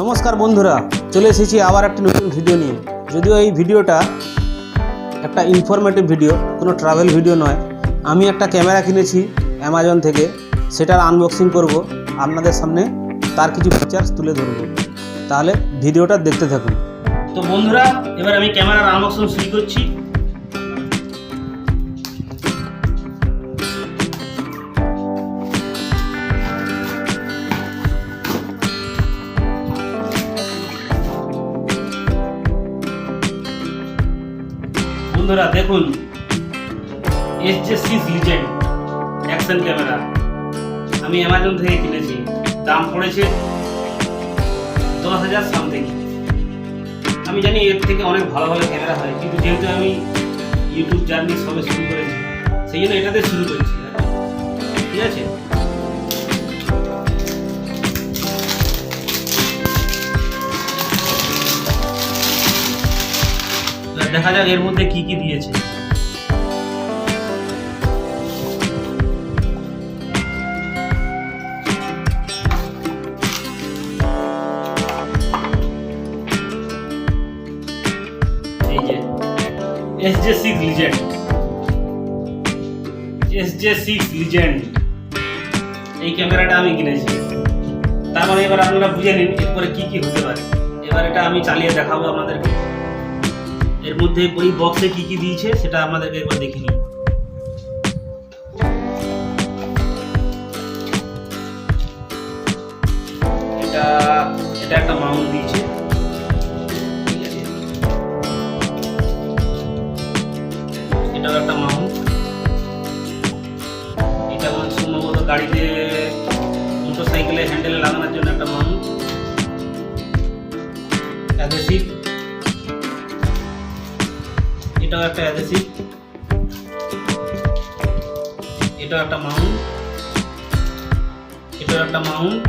নমস্কার বন্ধুরা, চলে এসেছি আবার একটা নতুন ভিডিও নিয়ে। যদিও এই ভিডিওটা একটা ইনফরমেটিভ ভিডিও, কোনো ট্রাভেল ভিডিও নয়। আমি একটা ক্যামেরা কিনেছি অ্যামাজন থেকে, সেটার আনবক্সিং করব, আপনাদের সামনে তার কিছু ফিচার্স তুলে ধরব। তাহলে ভিডিওটা দেখতে থাকুন। তো বন্ধুরা, এবার আমি ক্যামেরার আনবক্সিং শুরু করছি। বন্ধুরা দেখুন, Sj6 লিজেন্ড অ্যাকশন ক্যামেরা আমি অ্যামাজন থেকে কিনেছি। দাম পড়েছে 10,000 সামথিং। আমি জানি এর থেকে অনেক ভালো ভালো ক্যামেরা হয়, কিন্তু যেহেতু আমি ইউটিউব জার্নি সবে শুরু করেছি, সেই জন্য এটাতে শুরু করেছি। ঠিক আছে, দেখা যাক এর মধ্যে কি কি দিয়েছে। এই যে Sj6 লিজেন্ড, Sj6 লিজেন্ড এই ক্যামেরাটা আমি কিনেছি। তার মানে এবার আপনারা বুঝে নিন এরপরে কি কি হতে পারে। এবার এটা আমি চালিয়ে দেখাবো আপনাদেরকে। এর মধ্যে ওই বক্সে কি কি দিয়েছে সেটা আপনাদেরকে একবার দেখে নিন। এটা একটা মাউন্ট দিয়েছে, ঠিক আছে। এটাও একটা মাউন্ট। এটা সম্ভবত গাড়িতে মোটরসাইকেলে হ্যান্ডেলে লাগানোর জন্য একটা মাউন্ট। অ্যাডহেসিভ, এটাও একটা অ্যাডহেসিভ। এটাও একটা মাউন্ট, এটাও একটা মাউন্ট।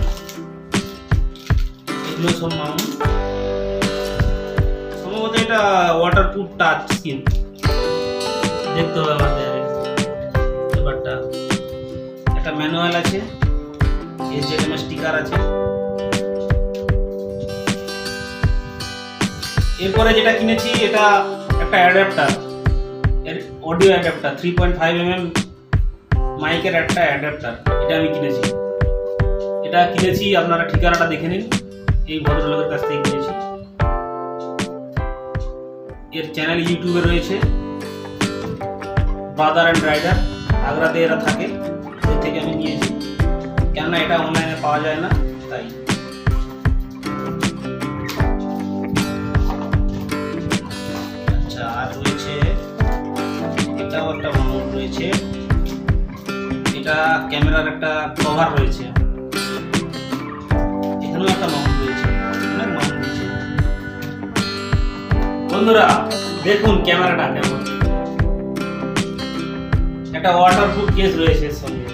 এগুলো সব মাউন্ট। সম্ভবত এটা ওয়াটারপ্রুফ টাচ স্ক্রিন, দেখতে হবে আমাদের ব্যাপারটা। একটা ম্যানুয়াল আছে, Sj6 স্টিকার আছে। এরপরে যেটা কিনেছি এটা একটা অ্যাডাপ্টার, অডিও অ্যাডাপ্টার, 3.5mm মাইকের একটা অ্যাডাপ্টার। এটা আমি কিনেছি। এটা কিনেছি, আপনারা ঠিকানাটা দেখে নিন, এই ভদ্রলোকের কাছ থেকে কিনেছি। এর চ্যানেল ইউটিউবে রয়েছে, ব্রাদার অ্যান্ড রাইডার। আগ্রাতে এরা থাকে, এর থেকে আমি নিয়েছি, কেননা এটা অনলাইনে পাওয়া যায় না, তাই। আর রয়েছে এটাও একটা মাউন্ট রয়েছে। এটা ক্যামেরার একটা কভার রয়েছে। এখানেও একটা মাউন্ট রয়েছে, অনেক মাউন্ট রয়েছে। বন্ধুরা দেখুন ক্যামেরাটা কেমন। একটা ওয়াটারপ্রুফ কেস রয়েছে এর সঙ্গে।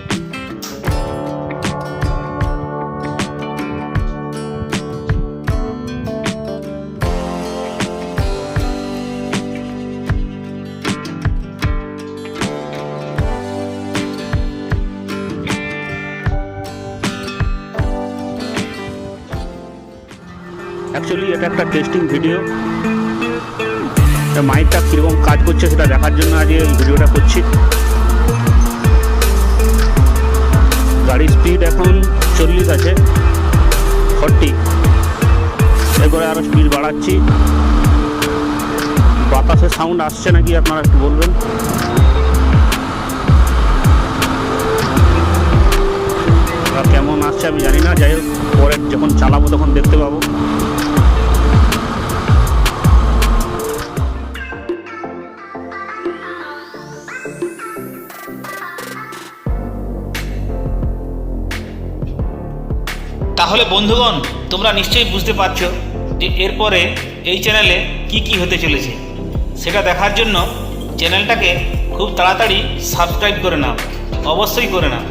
অ্যাকচুয়ালি এটা একটা টেস্টিং ভিডিও। মাইকটা কীরকম কাজ করছে সেটা দেখার জন্য আজ এই ভিডিওটা করছি। গাড়ির স্পিড এখন 40 আছে, 40। এরপরে আরও স্পিড বাড়াচ্ছি। বাতাসের সাউন্ড আসছে নাকি আপনারা একটু বলবেন। কেমন আসছে আমি জানি না, যাই হোক পরে যখন চালাবো তখন দেখতে পাবো। তাহলে বন্ধুগণ, তোমরা নিশ্চয়ই বুঝতে পারছো যে এরপরে এই চ্যানেলে কি কি হতে চলেছে। সেটা দেখার জন্য চ্যানেলটাকে খুব তাড়াতাড়ি সাবস্ক্রাইব করে নাও, অবশ্যই করে নাও।